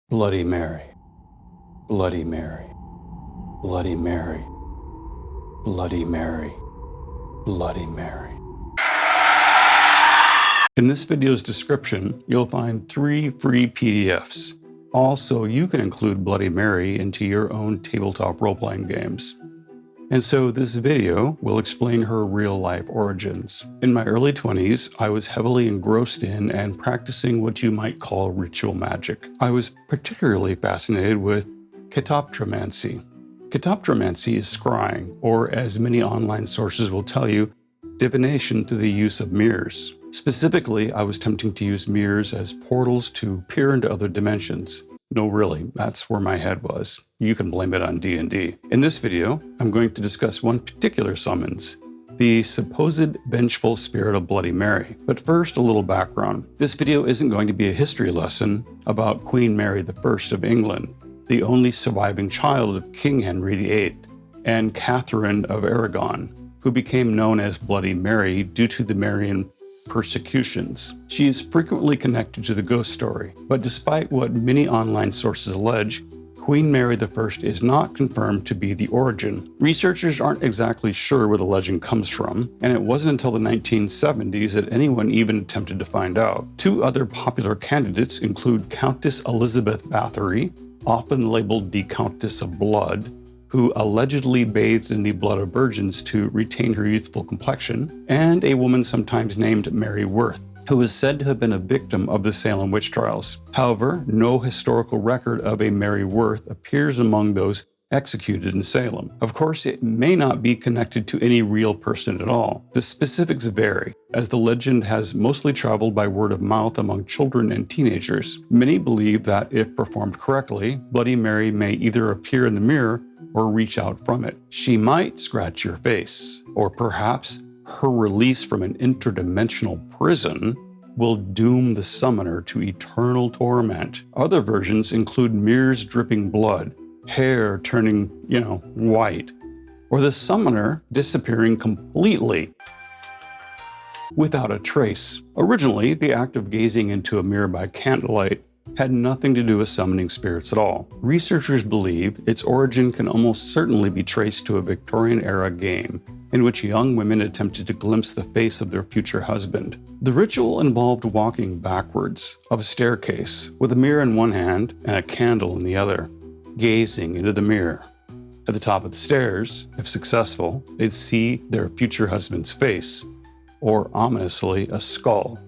Bloody Mary, Bloody Mary, Bloody Mary, Bloody Mary, Bloody Mary. In this video's description, you'll find 3 free PDFs. Also, you can include Bloody Mary into your own tabletop role-playing games. And so this video will explain her real-life origins. In my early 20s, I was heavily engrossed in and practicing what you might call ritual magic. I was particularly fascinated with catoptromancy. Catoptromancy is scrying, or as many online sources will tell you, divination through the use of mirrors. Specifically, I was attempting to use mirrors as portals to peer into other dimensions. No, really, that's where my head was. You can blame it on D&D. In this video, I'm going to discuss one particular summons, the supposed vengeful spirit of Bloody Mary. But first, a little background. This video isn't going to be a history lesson about Queen Mary I of England, the only surviving child of King Henry VIII, and Catherine of Aragon, who became known as Bloody Mary due to the Marian persecutions. She is frequently connected to the ghost story, but despite what many online sources allege, Queen Mary I is not confirmed to be the origin. Researchers aren't exactly sure where the legend comes from, and it wasn't until the 1970s that anyone even attempted to find out. 2 other popular candidates include Countess Elizabeth Bathory, often labeled the Countess of Blood, who allegedly bathed in the blood of virgins to retain her youthful complexion, and a woman sometimes named Mary Worth, who is said to have been a victim of the Salem witch trials. However, no historical record of a Mary Worth appears among those executed in Salem. Of course, it may not be connected to any real person at all. The specifics vary, as the legend has mostly traveled by word of mouth among children and teenagers. Many believe that if performed correctly, Bloody Mary may either appear in the mirror or reach out from it. She might scratch your face, or perhaps her release from an interdimensional prison will doom the summoner to eternal torment. Other versions include mirrors dripping blood, hair turning, white, or the summoner disappearing completely without a trace. Originally, the act of gazing into a mirror by candlelight had nothing to do with summoning spirits at all. Researchers believe its origin can almost certainly be traced to a Victorian-era game in which young women attempted to glimpse the face of their future husband. The ritual involved walking backwards up a staircase with a mirror in one hand and a candle in the other, gazing into the mirror. At the top of the stairs, if successful, they'd see their future husband's face, or ominously, a skull,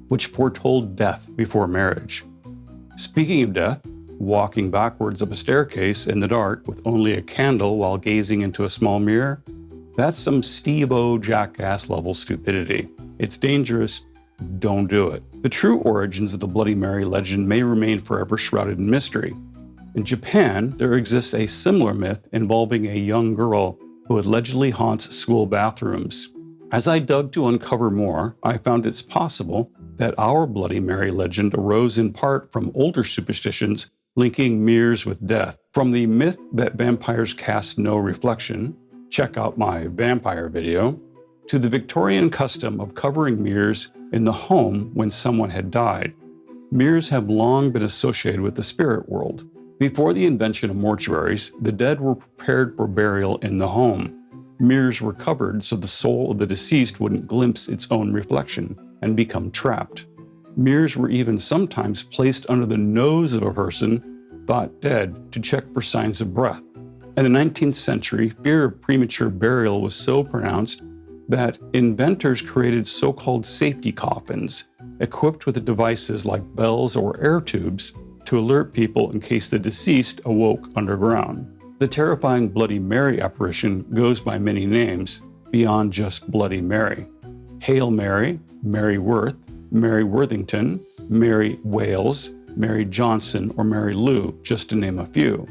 which foretold death before marriage. Speaking of death, walking backwards up a staircase in the dark with only a candle while gazing into a small mirror, that's some Steve-O jackass level stupidity. It's dangerous, don't do it. The true origins of the Bloody Mary legend may remain forever shrouded in mystery. In Japan, there exists a similar myth involving a young girl who allegedly haunts school bathrooms. As I dug to uncover more, I found it's possible that our Bloody Mary legend arose in part from older superstitions linking mirrors with death. From the myth that vampires cast no reflection, check out my vampire video, to the Victorian custom of covering mirrors in the home when someone had died. Mirrors have long been associated with the spirit world. Before the invention of mortuaries, the dead were prepared for burial in the home. Mirrors were covered so the soul of the deceased wouldn't glimpse its own reflection and become trapped. Mirrors were even sometimes placed under the nose of a person thought dead to check for signs of breath. In the 19th century, fear of premature burial was so pronounced that inventors created so-called safety coffins, equipped with devices like bells or air tubes to alert people in case the deceased awoke underground. The terrifying Bloody Mary apparition goes by many names beyond just Bloody Mary. Hail Mary, Mary Worth, Mary Worthington, Mary Wales, Mary Johnson, or Mary Lou, just to name a few.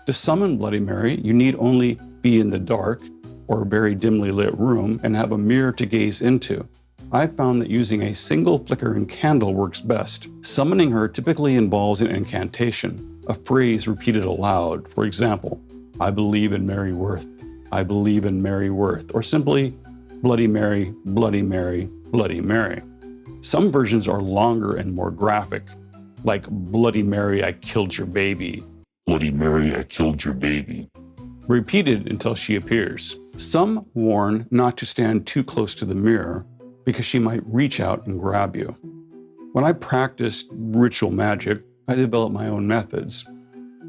To summon Bloody Mary, you need only be in the dark or a very dimly lit room and have a mirror to gaze into. I found that using a single flickering candle works best. Summoning her typically involves an incantation, a phrase repeated aloud. For example, I believe in Mary Worth, I believe in Mary Worth, or simply Bloody Mary, Bloody Mary, Bloody Mary. Some versions are longer and more graphic. like Bloody Mary, I killed your baby. Bloody Mary, I killed your baby. Repeated until she appears. Some warn not to stand too close to the mirror because she might reach out and grab you. When I practiced ritual magic, I developed my own methods.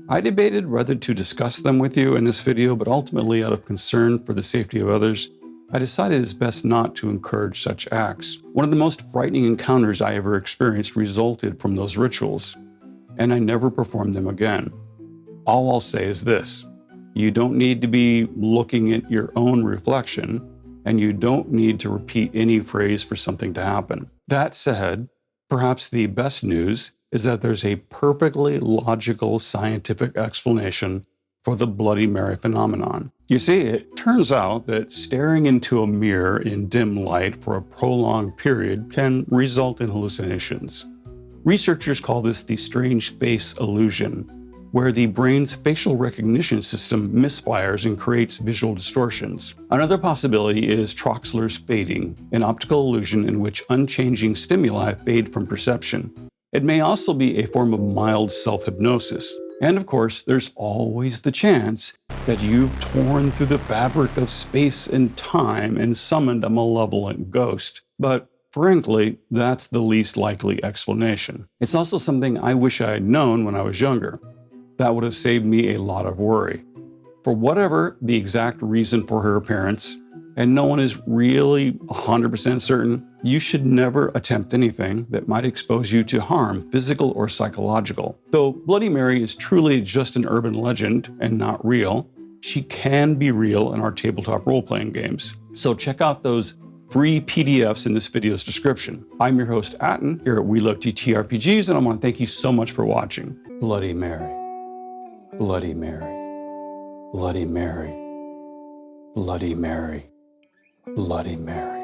I debated whether to discuss them with you in this video, but ultimately, out of concern for the safety of others, I decided it's best not to encourage such acts. One of the most frightening encounters I ever experienced resulted from those rituals, and I never performed them again. All I'll say is this: you don't need to be looking at your own reflection, and you don't need to repeat any phrase for something to happen. That said, perhaps the best news is that there's a perfectly logical scientific explanation for the Bloody Mary phenomenon. You see, it turns out that staring into a mirror in dim light for a prolonged period can result in hallucinations. Researchers call this the strange face illusion, where the brain's facial recognition system misfires and creates visual distortions. Another possibility is Troxler's fading, an optical illusion in which unchanging stimuli fade from perception. It may also be a form of mild self-hypnosis. And of course, there's always the chance that you've torn through the fabric of space and time and summoned a malevolent ghost. But frankly, that's the least likely explanation. It's also something I wish I had known when I was younger. That would have saved me a lot of worry. For whatever the exact reason for her appearance, and no one is really 100% certain, you should never attempt anything that might expose you to harm, physical or psychological. Though Bloody Mary is truly just an urban legend and not real, she can be real in our tabletop role-playing games. So check out those free PDFs in this video's description. I'm your host, Atten, here at We Love TTRPGs, and I want to thank you so much for watching. Bloody Mary. Bloody Mary. Bloody Mary. Bloody Mary. Bloody Mary.